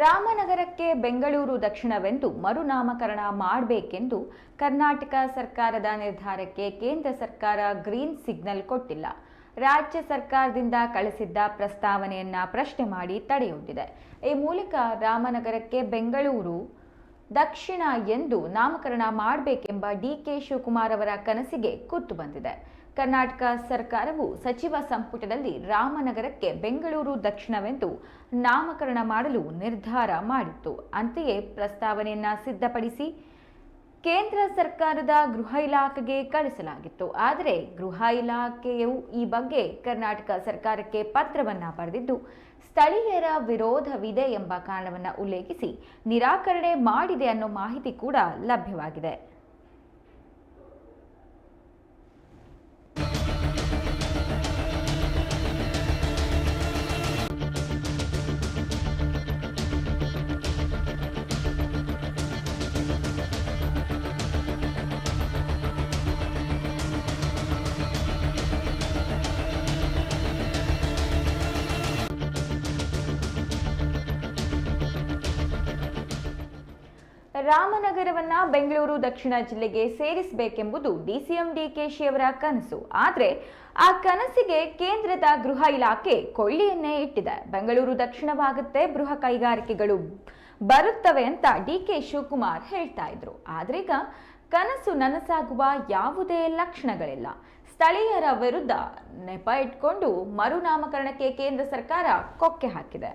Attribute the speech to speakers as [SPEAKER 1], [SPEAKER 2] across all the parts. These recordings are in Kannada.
[SPEAKER 1] ರಾಮನಗರಕ್ಕೆ ಬೆಂಗಳೂರು ದಕ್ಷಿಣವೆಂದು ಮರುನಾಮಕರಣ ಮಾಡಬೇಕೆಂದು ಕರ್ನಾಟಕ ಸರ್ಕಾರದ ನಿರ್ಧಾರಕ್ಕೆ ಕೇಂದ್ರ ಸರ್ಕಾರ ಗ್ರೀನ್ ಸಿಗ್ನಲ್ ಕೊಟ್ಟಿಲ್ಲ. ರಾಜ್ಯ ಸರ್ಕಾರದಿಂದ ಕಳಿಸಿದ್ದ ಪ್ರಸ್ತಾವನೆಯನ್ನ ಪ್ರಶ್ನೆ ಮಾಡಿ ತಡೆಯೊಡ್ಡಿದೆ. ಈ ಮೂಲಕ ರಾಮನಗರಕ್ಕೆ ಬೆಂಗಳೂರು ದಕ್ಷಿಣ ಎಂದು ನಾಮಕರಣ ಮಾಡಬೇಕೆಂಬ ಡಿಕೆ ಶಿವಕುಮಾರ್ ಅವರ ಕನಸಿಗೆ ಕುತ್ತು ಬಂದಿದೆ. ಕರ್ನಾಟಕ ಸರ್ಕಾರವು ಸಚಿವ ಸಂಪುಟದಲ್ಲಿ ರಾಮನಗರಕ್ಕೆ ಬೆಂಗಳೂರು ದಕ್ಷಿಣವೆಂದು ನಾಮಕರಣ ಮಾಡಲು ನಿರ್ಧಾರ ಮಾಡಿತ್ತು. ಅಂತೆಯೇ ಪ್ರಸ್ತಾವನೆಯನ್ನ ಸಿದ್ಧಪಡಿಸಿ ಕೇಂದ್ರ ಸರ್ಕಾರದ ಗೃಹ ಇಲಾಖೆಗೆ ಕಳಿಸಲಾಗಿತ್ತು. ಆದರೆ ಗೃಹ ಇಲಾಖೆಯು ಈ ಬಗ್ಗೆ ಕರ್ನಾಟಕ ಸರ್ಕಾರಕ್ಕೆ ಪತ್ರವನ್ನ ಬರೆದಿದ್ದು, ಸ್ಥಳೀಯರ ವಿರೋಧವಿದೆ ಎಂಬ ಕಾರಣವನ್ನು ಉಲ್ಲೇಖಿಸಿ ನಿರಾಕರಣೆ ಮಾಡಿದೆ ಅನ್ನೋ ಮಾಹಿತಿ ಕೂಡ ಲಭ್ಯವಾಗಿದೆ. ರಾಮನಗರವನ್ನ ಬೆಂಗಳೂರು ದಕ್ಷಿಣ ಜಿಲ್ಲೆಗೆ ಸೇರಿಸಬೇಕೆಂಬುದು ಡಿಸಿಎಂ ಡಿಕೆಶಿ ಅವರ ಕನಸು. ಆದರೆ ಆ ಕನಸಿಗೆ ಕೇಂದ್ರದ ಗೃಹ ಇಲಾಖೆ ಕೊಳ್ಳಿಯನ್ನೇ ಇಟ್ಟಿದೆ. ಬೆಂಗಳೂರು ದಕ್ಷಿಣವಾಗುತ್ತೆ, ಬೃಹ ಕೈಗಾರಿಕೆಗಳು ಬರುತ್ತವೆ ಅಂತ ಡಿಕೆ ಶಿವಕುಮಾರ್ ಹೇಳ್ತಾ ಇದ್ರು. ಆದ್ರೀಗ ಕನಸು ನನಸಾಗುವ ಯಾವುದೇ ಲಕ್ಷಣಗಳಿಲ್ಲ. ಸ್ಥಳೀಯರ ವಿರುದ್ಧ ನೆಪ ಇಟ್ಕೊಂಡು ಮರುನಾಮಕರಣಕ್ಕೆ ಕೇಂದ್ರ ಸರ್ಕಾರ ಕೊಕ್ಕೆ ಹಾಕಿದೆ.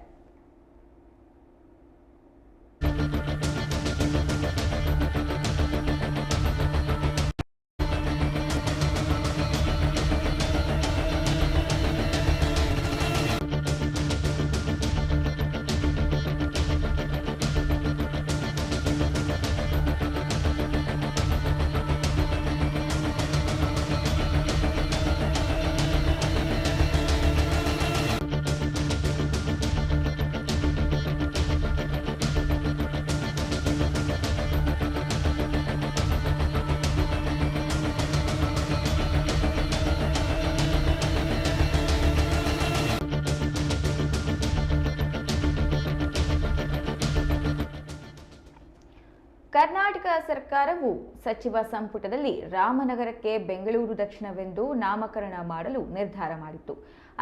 [SPEAKER 1] ಕರ್ನಾಟಕ ಸರ್ಕಾರವು ಸಚಿವ ಸಂಪುಟದಲ್ಲಿ ರಾಮನಗರಕ್ಕೆ ಬೆಂಗಳೂರು ದಕ್ಷಿಣವೆಂದು ನಾಮಕರಣ ಮಾಡಲು ನಿರ್ಧಾರ ಮಾಡಿತ್ತು.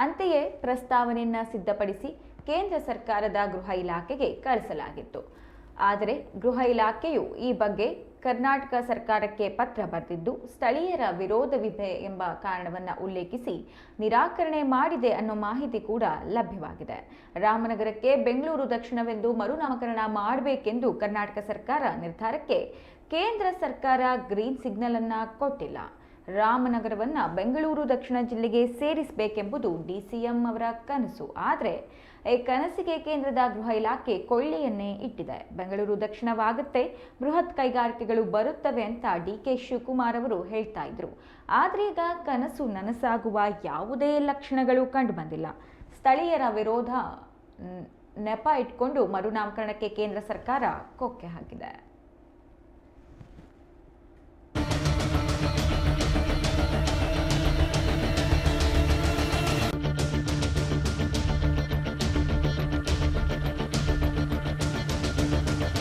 [SPEAKER 1] ಅಂತೆಯೇ ಪ್ರಸ್ತಾವನೆಯನ್ನ ಸಿದ್ಧಪಡಿಸಿ ಕೇಂದ್ರ ಸರ್ಕಾರದ ಗೃಹ ಇಲಾಖೆಗೆ ಕಳಿಸಲಾಗಿತ್ತು. ಆದರೆ ಗೃಹ ಇಲಾಖೆಯು ಈ ಬಗ್ಗೆ ಕರ್ನಾಟಕ ಸರ್ಕಾರಕ್ಕೆ ಪತ್ರ ಬರೆದಿದ್ದು, ಸ್ಥಳೀಯರ ವಿರೋಧವಿದೆ ಎಂಬ ಕಾರಣವನ್ನು ಉಲ್ಲೇಖಿಸಿ ನಿರಾಕರಣೆ ಮಾಡಿದೆ ಅನ್ನೋ ಮಾಹಿತಿ ಕೂಡ ಲಭ್ಯವಾಗಿದೆ. ರಾಮನಗರಕ್ಕೆ ಬೆಂಗಳೂರು ದಕ್ಷಿಣವೆಂದು ಮರುನಾಮಕರಣ ಮಾಡಬೇಕೆಂದು ಕರ್ನಾಟಕ ಸರ್ಕಾರ ನಿರ್ಧಾರಕ್ಕೆ ಕೇಂದ್ರ ಸರ್ಕಾರ ಗ್ರೀನ್ ಸಿಗ್ನಲ್ ಅನ್ನ ಕೊಟ್ಟಿಲ್ಲ. ರಾಮನಗರವನ್ನ ಬೆಂಗಳೂರು ದಕ್ಷಿಣ ಜಿಲ್ಲೆಗೆ ಸೇರಿಸಬೇಕೆಂಬುದು ಡಿಸಿಎಂ ಅವರ ಕನಸು. ಆದರೆ ಈ ಕನಸಿಗೆ ಕೇಂದ್ರದ ಗೃಹ ಇಲಾಖೆ ಕೊಳ್ಳಿಯನ್ನೇ ಇಟ್ಟಿದೆ. ಬೆಂಗಳೂರು ದಕ್ಷಿಣವಾಗುತ್ತೆ, ಬೃಹತ್ ಕೈಗಾರಿಕೆಗಳು ಬರುತ್ತವೆ ಅಂತ ಡಿಕೆ ಶಿವಕುಮಾರ್ ಅವರು ಹೇಳ್ತಾ ಇದ್ರು. ಆದ್ರೀಗ ಕನಸು ನನಸಾಗುವ ಯಾವುದೇ ಲಕ್ಷಣಗಳು ಕಂಡು ಬಂದಿಲ್ಲ. ಸ್ಥಳೀಯರ ವಿರೋಧ ನೆಪ ಇಟ್ಕೊಂಡು ಮರುನಾಮಕರಣಕ್ಕೆ ಕೇಂದ್ರ ಸರ್ಕಾರ ಕೊಕ್ಕೆ ಹಾಕಿದೆ.